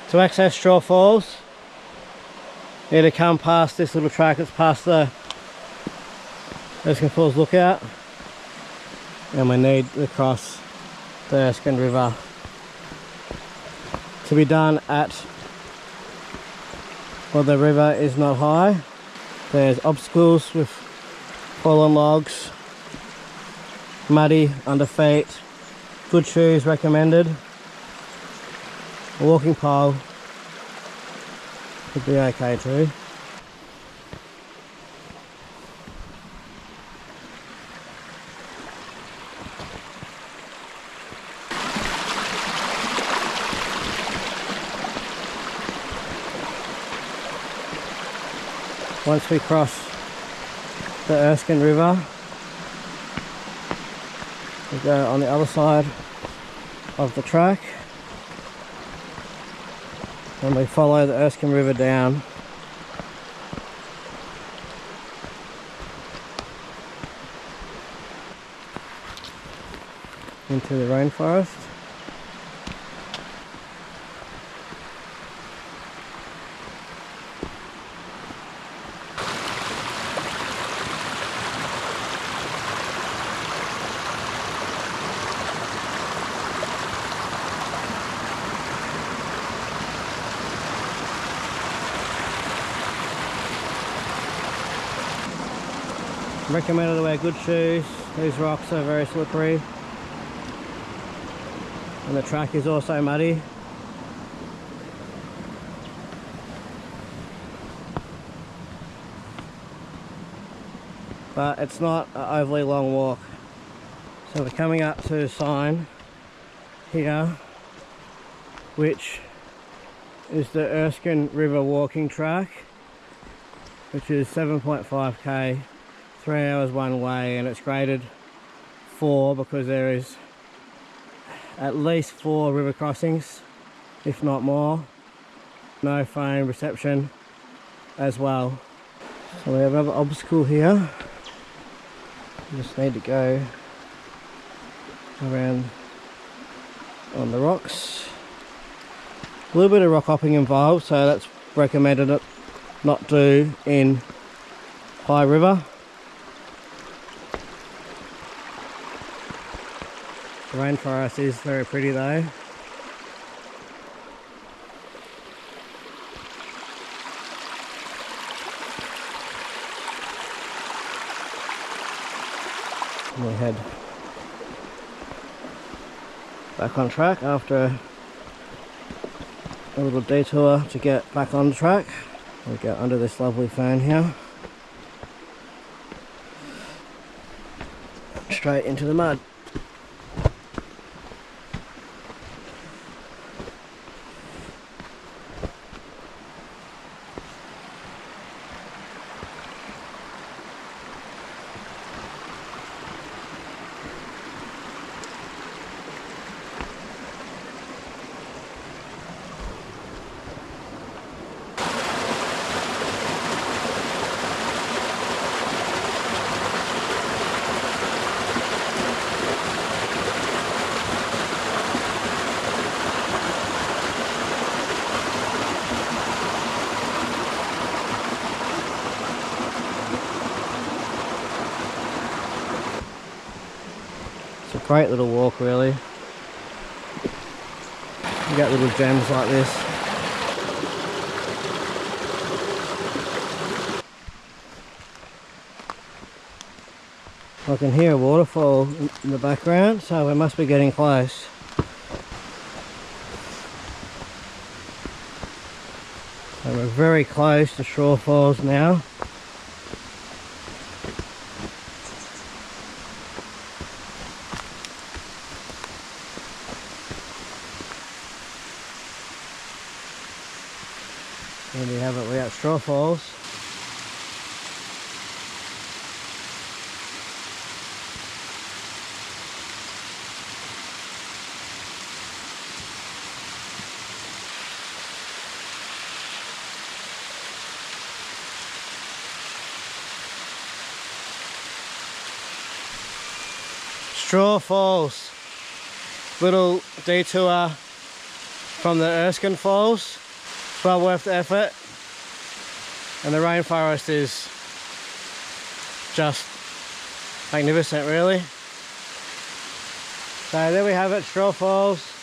To access Staw Falls, you need to come past this little track that's past the Erskine Falls lookout, and we need to cross the Erskine River. To be done at, well, the river is not high. There's obstacles with fallen logs, muddy under feet, good shoes recommended. A walking pole would be okay too. Once we cross the Erskine River, we go on the other side of the track and we follow the Erskine River down into the rainforest. Recommended to wear good shoes. These rocks are very slippery and the track is also muddy. But it's not an overly long walk. So we're coming up to a sign here which is the Erskine River walking track, which is 7.5k, 3 hours one way, and it's graded 4 because there is at least 4 river crossings, if not more. No phone reception as well. So we have another obstacle here. We just need to go around on the rocks. A little bit of rock hopping involved, so that's recommended not do in high river. The rainforest is very pretty though. And we head back on track after a little detour to get back on track. We go under this lovely fern here. Straight into the mud. It's a great little walk really. You get little gems like this. I can hear a waterfall in the background, so we must be getting close. So we're very close to Staw Falls now. There we have it, we're at Staw Falls. Staw Falls, little detour from the Erskine Falls. It's well worth the effort. And the rainforest is just magnificent, really. So there we have it, Staw Falls.